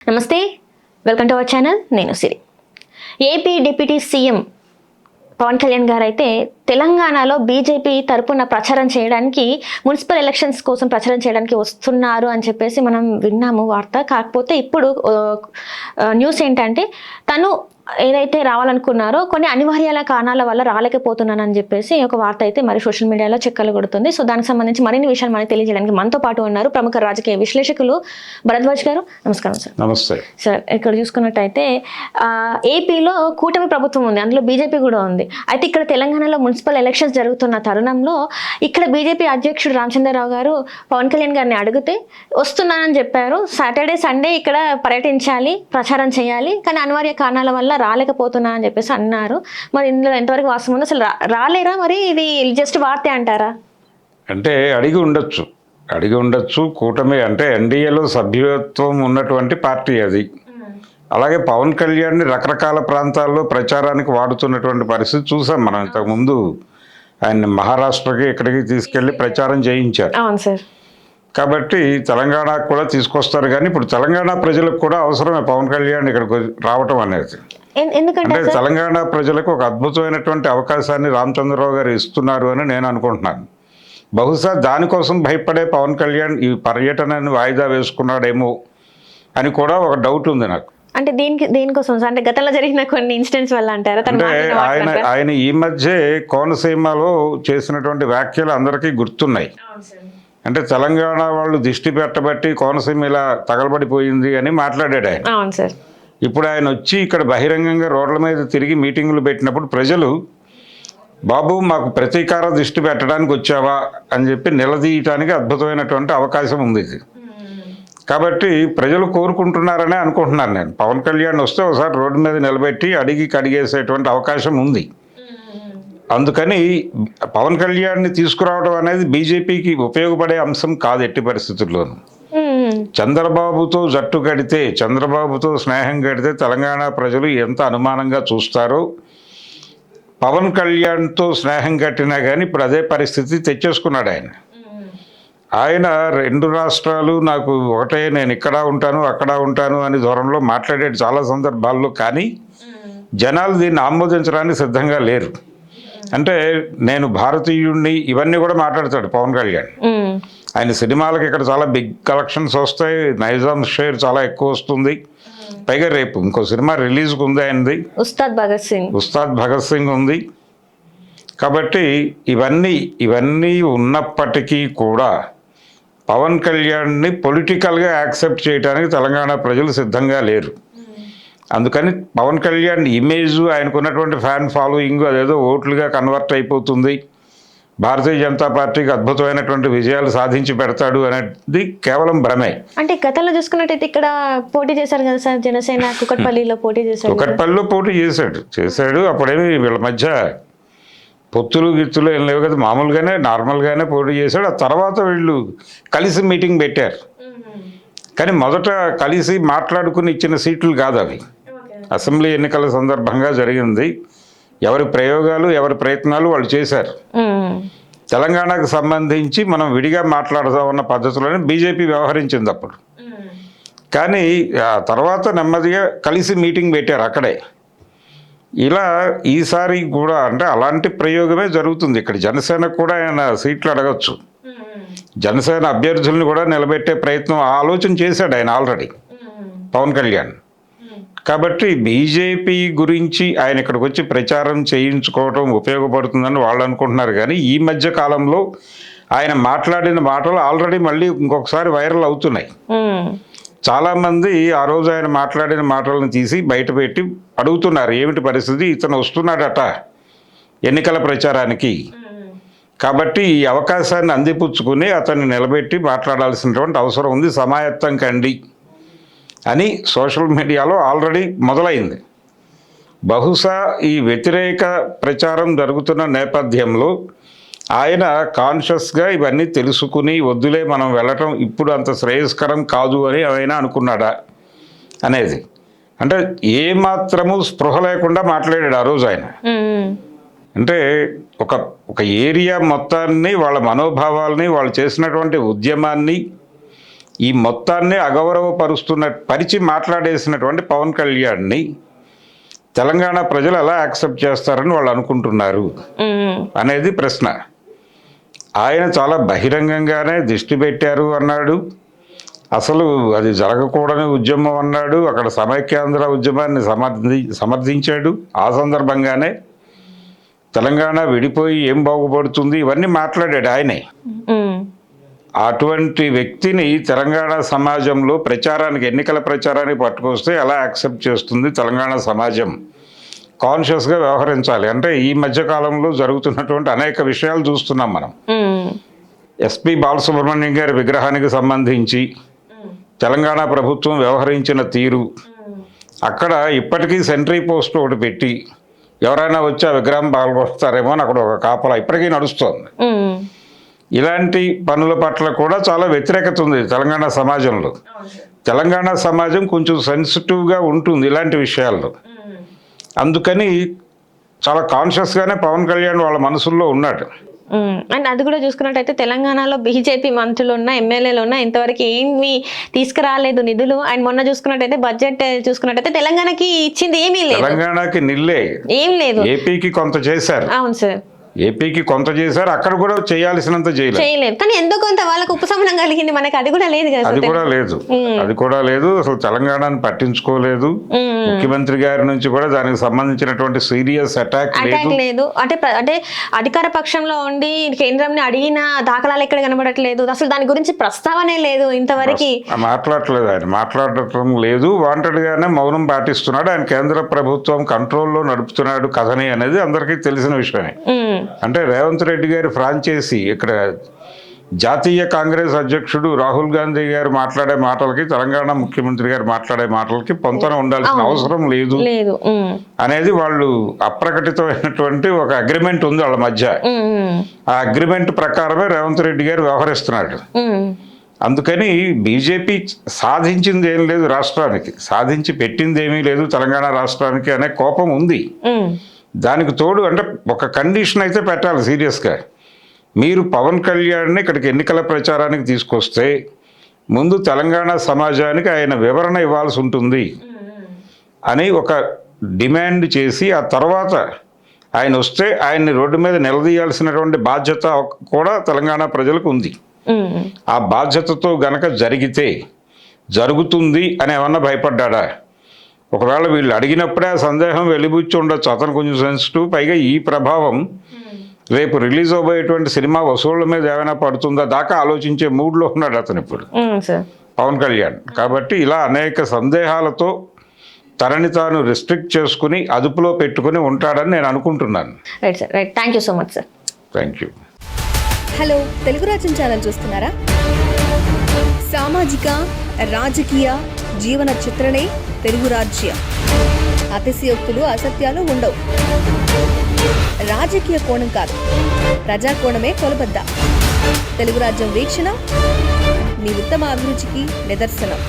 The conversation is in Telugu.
నమస్తే, వెల్కమ్ టు అవర్ ఛానల్. నేను Siri. AP deputy CM Pawan Kalyan గారు అయితే తెలంగాణలో బీజేపీ తరపున ప్రచారం చేయడానికి, మున్సిపల్ ఎలక్షన్స్ కోసం ప్రచారం చేయడానికి వస్తున్నారు అని చెప్పేసి మనం విన్నాము వార్త. కాకపోతే ఇప్పుడు న్యూస్ ఏంటంటే తను ఏదైతే రావాలనుకున్నారో కొన్ని అనివార్యాల కారణాల వల్ల రాలేకపోతున్నానని చెప్పేసి ఒక వార్త అయితే మరి సోషల్ మీడియాలో చెక్కలు కొడుతుంది. సో దానికి సంబంధించి మరిన్ని విషయాలు మనకు తెలియజేయడానికి మనతో పాటు ఉన్నారు ప్రముఖ రాజకీయ విశ్లేషకులు భరద్వాజ్ గారు. నమస్కారం సార్. నమస్తే సార్. ఇక్కడ చూసుకున్నట్టయితే ఏపీలో కూటమి ప్రభుత్వం ఉంది, అందులో బీజేపీ కూడా ఉంది. అయితే ఇక్కడ తెలంగాణలో మున్సిపల్ ఎలక్షన్స్ జరుగుతున్న తరుణంలో ఇక్కడ బీజేపీ అధ్యక్షుడు రామచంద్రరావు గారు పవన్ కళ్యాణ్ గారిని అడిగితే వస్తున్నానని చెప్పారు. సాటర్డే సండే ఇక్కడ పర్యటించాలి, ప్రచారం చేయాలి, కానీ అనివార్య కారణాల వల్ల రాలేకపోతున్నా అని చెప్పేసి అన్నారు. మరి ఇందులో ఎంతవరకు వాస్తవం ఉందో, అసలు రాలేరా, మరి ఇది జస్ట్ వార్తే అంటారా? అంటే అడిగి ఉండొచ్చు. కూటమి అంటే ఎన్డీఏలో సభ్యత్వం ఉన్నటువంటి పార్టీ అది. అలాగే పవన్ కళ్యాణ్ని రకరకాల ప్రాంతాల్లో ప్రచారానికి వాడుతున్నటువంటి పరిస్థితి చూసాం మనం. ఇంతకుముందు ఆయన మహారాష్ట్రకి ఇక్కడికి తీసుకెళ్లి ప్రచారం చేయించారు. అవును సార్. కాబట్టి తెలంగాణకు కూడా తీసుకొస్తారు. కానీ ఇప్పుడు తెలంగాణ ప్రజలకు కూడా అవసరమే పవన్ కళ్యాణ్ ఇక్కడికి రావటం అనేది. ఎందుకంటే అంటే తెలంగాణ ప్రజలకు ఒక అద్భుతమైనటువంటి అవకాశాన్ని రామచంద్రరావు గారు ఇస్తున్నారు అని నేను అనుకుంటున్నాను. బహుశా దానికోసం భయపడే పవన్ కళ్యాణ్ ఈ పర్యటనని వాయిదా వేసుకున్నాడేమో అని కూడా ఒక డౌట్ ఉంది నాకు. అంటే దేనికోసం అంటే గతంలో జరిగిన కొన్ని ఇన్సిడెంట్స్ వల్ల అంటారా? అంటే ఆయన ఈ మధ్య కోనసీమలో చేసినటువంటి వ్యాఖ్యలు అందరికీ గుర్తున్నాయి. అంటే తెలంగాణ వాళ్ళు దిష్టి పెట్టబట్టి కోనసీమ ఇలా తగలబడిపోయింది అని మాట్లాడాడు ఆయన. అవును సార్. ఇప్పుడు ఆయన వచ్చి ఇక్కడ బహిరంగంగా రోడ్ల మీద తిరిగి మీటింగులు పెట్టినప్పుడు ప్రజలు బాబు మాకు ప్రతీకార దృష్టి పెట్టడానికి వచ్చావా అని చెప్పి నిలదీయటానికి అద్భుతమైనటువంటి అవకాశం ఉంది ఇది. కాబట్టి ప్రజలు కోరుకుంటున్నారనే అనుకుంటున్నాను నేను. పవన్ కళ్యాణ్ వస్తే ఒకసారి రోడ్డు మీద నిలబెట్టి అడిగి కడిగేసేటువంటి అవకాశం ఉంది. అందుకని పవన్ కళ్యాణ్ని తీసుకురావడం అనేది బీజేపీకి ఉపయోగపడే అంశం కాదు ఎట్టి పరిస్థితుల్లోనూ. చంద్రబాబుతో జట్టు కడితే, చంద్రబాబుతో స్నేహం కడితే తెలంగాణ ప్రజలు ఎంత అనుమానంగా చూస్తారో, పవన్ కళ్యాణ్తో స్నేహం కట్టినా కానీ ఇప్పుడు అదే పరిస్థితి తెచ్చేసుకున్నాడు ఆయన. ఆయన రెండు రాష్ట్రాలు నాకు ఒకటే, నేను ఇక్కడ ఉంటాను అక్కడ ఉంటాను అని ధోరణిలో మాట్లాడాడు చాలా సందర్భాల్లో. కానీ జనాలు దీన్ని ఆమోదించడానికి సిద్ధంగా లేరు. అంటే నేను భారతీయుడిని ఇవన్నీ కూడా మాట్లాడతాడు పవన్ కళ్యాణ్. ఆయన సినిమాలకు ఇక్కడ చాలా బిగ్ కలెక్షన్స్ వస్తాయి, నైజాం షేర్ చాలా ఎక్కువ వస్తుంది. పైగా రేపు ఇంకో సినిమా రిలీజ్కి ఉంది ఆయనది, ఉస్తాద్ భగత్ సింగ్ ఉంది. కాబట్టి ఇవన్నీ ఉన్నప్పటికీ కూడా పవన్ కళ్యాణ్ని పొలిటికల్గా యాక్సెప్ట్ చేయడానికి తెలంగాణ ప్రజలు సిద్ధంగా లేరు. అందుకని పవన్ కళ్యాణ్ ఇమేజ్, ఆయనకున్నటువంటి ఫ్యాన్ ఫాలోయింగ్ అదేదో ఓట్లుగా కన్వర్ట్ అయిపోతుంది, భారతీయ జనతా పార్టీకి అద్భుతమైనటువంటి విజయాలు సాధించి పెడతాడు అనేది కేవలం భ్రమే. అంటే గతంలో చూసుకున్నట్టయితే ఇక్కడ పోటీ చేశారు కదా సార్, జనసేన కుకట్పల్లిలో పోటీ చేశారు. కుకట్పల్లిలో పోటీ చేశాడు. అప్పుడేమి వీళ్ళ మధ్య పొత్తులు గిత్తులు ఏం లేవు కదా, మామూలుగానే నార్మల్గానే పోటీ చేశాడు. ఆ తర్వాత వీళ్ళు కలిసి మీటింగ్ పెట్టారు. కానీ మొదట కలిసి మాట్లాడుకుని ఇచ్చిన సీట్లు కాదు అవి. అసెంబ్లీ ఎన్నికల సందర్భంగా జరిగింది. ఎవరి ప్రయోగాలు ఎవరి ప్రయత్నాలు వాళ్ళు చేశారు. తెలంగాణకు సంబంధించి మనం విడిగా మాట్లాడదామన్న పద్ధతిలోనే బీజేపీ వ్యవహరించింది అప్పుడు. కానీ ఆ తర్వాత నెమ్మదిగా కలిసి మీటింగ్ పెట్టారు అక్కడే. ఇలా ఈసారి కూడా అంటే అలాంటి ప్రయోగమే జరుగుతుంది. ఇక్కడ జనసేనకు కూడా ఆయన సీట్లు అడగచ్చు. జనసేన అభ్యర్థుల్ని కూడా నిలబెట్టే ప్రయత్నం ఆలోచన చేశాడు ఆయన ఆల్రెడీ పవన్ కళ్యాణ్. కాబట్టి బీజేపీ గురించి ఆయన ఇక్కడికి వచ్చి ప్రచారం చేయించుకోవటం ఉపయోగపడుతుందని వాళ్ళు అనుకుంటున్నారు. కానీ ఈ మధ్య కాలంలో ఆయన మాట్లాడిన మాటలు ఆల్రెడీ మళ్ళీ ఇంకొకసారి వైరల్ అవుతున్నాయి. చాలామంది ఆ రోజు ఆయన మాట్లాడిన మాటలను తీసి బయట పెట్టి అడుగుతున్నారు ఏమిటి పరిస్థితి, ఇతను వస్తున్నాడట ఎన్నికల ప్రచారానికి, కాబట్టి ఈ అవకాశాన్ని అందిపుచ్చుకుని అతన్ని నిలబెట్టి మాట్లాడాల్సినటువంటి అవసరం ఉంది, సమాయత్తం కండి అని సోషల్ మీడియాలో ఆల్రెడీ మొదలైంది. బహుశా ఈ వ్యతిరేక ప్రచారం జరుగుతున్న నేపథ్యంలో ఆయన కాన్షియస్గా ఇవన్నీ తెలుసుకుని వద్దులే మనం వెళ్ళటం ఇప్పుడు అంత శ్రేయస్కరం కాదు అని ఆయన అనుకున్నాడా అనేది. అంటే ఏమాత్రము స్పృహ లేకుండా మాట్లాడాడు ఆ రోజు ఆయన. అంటే ఒక ఏరియా మొత్తాన్ని, వాళ్ళ మనోభావాల్ని, వాళ్ళు చేసినటువంటి ఉద్యమాన్ని ఈ మొత్తాన్ని పరిచి మాట్లాడేసినటువంటి పవన్ కళ్యాణ్ని తెలంగాణ ప్రజలు ఎలా యాక్సెప్ట్ చేస్తారని వాళ్ళు అనుకుంటున్నారు అనేది ప్రశ్న. ఆయన చాలా బహిరంగంగానే దిష్టి పెట్టారు అన్నాడు, అసలు అది జరగకూడని ఉద్యమం అన్నాడు, అక్కడ సమైక్యాంధ్ర ఉద్యమాన్ని సమర్థించాడు. ఆ సందర్భంగానే తెలంగాణ విడిపోయి ఏం బాగుపడుతుంది ఇవన్నీ మాట్లాడాడు ఆయనే. అటువంటి వ్యక్తిని తెలంగాణ సమాజంలో ఎన్నికల ప్రచారానికి పట్టుకొస్తే ఎలా యాక్సెప్ట్ చేస్తుంది తెలంగాణ సమాజం? కాన్షియస్గా వ్యవహరించాలి. అంటే ఈ మధ్యకాలంలో జరుగుతున్నటువంటి అనేక విషయాలు చూస్తున్నాం మనం. ఎస్పి బాలసుబ్రహ్మణ్యం గారి విగ్రహానికి సంబంధించి తెలంగాణ ప్రభుత్వం వ్యవహరించిన తీరు, అక్కడ ఇప్పటికీ సెంట్రీ పోస్ట్ ఒకటి పెట్టి ఎవరైనా వచ్చి ఆ విగ్రహం పాల్గొస్తారేమో అని అక్కడ ఒక కాపలా ఇప్పటికీ నడుస్తోంది. ఇలాంటి పనుల పట్ల కూడా చాలా వ్యతిరేకత ఉంది తెలంగాణ సమాజంలో. తెలంగాణ సమాజం కొంచెం సెన్సిటివ్గా ఉంటుంది ఇలాంటి విషయాల్లో. అందుకని చాలా కాన్షియస్గానే పవన్ కళ్యాణ్ వాళ్ళ మనసుల్లో ఉన్నాడు. అండ్ అది కూడా చూసుకున్నట్టయితే తెలంగాణలో బీజేపీ మంత్రులు ఉన్నా, ఎమ్మెల్యేలు ఉన్నా ఇంతవరకు ఏమీ తీసుకురాలేదు నిధులు. అండ్ మొన్న చూసుకున్నట్టయితే బడ్జెట్ చూసుకున్నట్టయితే తెలంగాణకి ఇచ్చింది ఏమీ లేదు. తెలంగాణకి నిల్లే, ఏం లేదు. ఏపీకి కొంత చేశారు. అవును సార్, ఏపీకి కొంత చేశారు, అక్కడ కూడా చేయాల్సినంత చేయలేదు. కానీ ఎంతో కొంత వాళ్ళకు ఉపశమనం కలిగింది, మనకి అది కూడా లేదు కదా. అది కూడా లేదు. అసలు తెలంగాణని పట్టించుకోలేదు. ముఖ్యమంత్రి గారి నుంచి కూడా దానికి సంబంధించినటువంటి సీరియస్ అటాక్ లేదు. అంటే అధికార పక్షంలో ఉండి కేంద్రంని అడిగిన దాఖలాలు ఎక్కడ కనబడట్లేదు. అసలు దాని గురించి ప్రస్తావనే లేదు ఇంతవరకు. మాట్లాడట్లేదు, ఆయన మాట్లాడటం లేదు. వాంటెడ్ గానే మౌనం పాటిస్తున్నాడు. ఆయన కేంద్ర ప్రభుత్వం కంట్రోల్లో నడుపుతున్నాడు కథని అనేది అందరికీ తెలిసిన విషయమే. అంటే రేవంత్ రెడ్డి గారి ఫ్రాంచైజీ ఇక్కడ జాతీయ కాంగ్రెస్ అధ్యక్షుడు రాహుల్ గాంధీ గారు మాట్లాడే మాటలకి తెలంగాణ ముఖ్యమంత్రి గారు మాట్లాడే మాటలకి పొంతన ఉండాల్సిన అవసరం లేదు అనేది వాళ్ళు అప్రకటితమైనటువంటి ఒక అగ్రిమెంట్ ఉంది వాళ్ళ మధ్య. ఆ అగ్రిమెంట్ ప్రకారమే రేవంత్ రెడ్డి గారు వ్యవహరిస్తున్నాడు. అందుకని బీజేపీ సాధించింది ఏం లేదు, రాష్ట్రానికి సాధించి పెట్టింది ఏమీ లేదు తెలంగాణ రాష్ట్రానికి అనే కోపం ఉంది. దానికి తోడు అంటే ఒక కండిషన్ అయితే పెట్టాలి సీరియస్గా. మీరు పవన్ కళ్యాణ్ని ఇక్కడికి ఎన్నికల ప్రచారానికి తీసుకొస్తే ముందు తెలంగాణ సమాజానికి ఆయన వివరణ ఇవ్వాల్సి ఉంటుంది అని ఒక డిమాండ్ చేసి, ఆ తర్వాత ఆయన వస్తే ఆయన్ని రోడ్డు మీద నిలదీయాల్సినటువంటి బాధ్యత కూడా తెలంగాణ ప్రజలకు ఉంది. ఆ బాధ్యతతో గనక జరుగుతుంది అని ఏమన్నా భయపడ్డా? ఒకవేళ వీళ్ళు అడిగినప్పుడే ఆ సందేహం వెలిబుచ్చి ఉండొచ్చు. అతను కొంచెం సెన్సిటివ్. పైగా ఈ ప్రభావం రేపు రిలీజ్ అవబోయేటువంటి సినిమా వసూళ్ల మీద ఏమైనా పడుతుందా దాకా ఆలోచించే మూడ్లో ఉన్నాడు అతను ఇప్పుడు పవన్ కళ్యాణ్. కాబట్టి ఇలా అనేక సందేహాలతో తనని తాను రిస్ట్రిక్ట్ చేసుకుని అదుపులో పెట్టుకుని ఉంటాడని నేను అనుకుంటున్నాను. Right sir, right. Thank you so much sir. Thank you. Hello, Telugu రాజ్యం ఛానల్ చూస్తున్నారా? సామాజిక, రాజకీయ, జీవన చిత్రణే తెలుగు రాజ్యం. అతిశయోక్తులు, అసత్యాలు ఉండవు. రాజకీయ కోణం కాదు, ప్రజా కోణమే కొలబద్ద. తెలుగు రాజ్యం వీక్షణ మీ ఉత్తమ అభిరుచికి నిదర్శనం.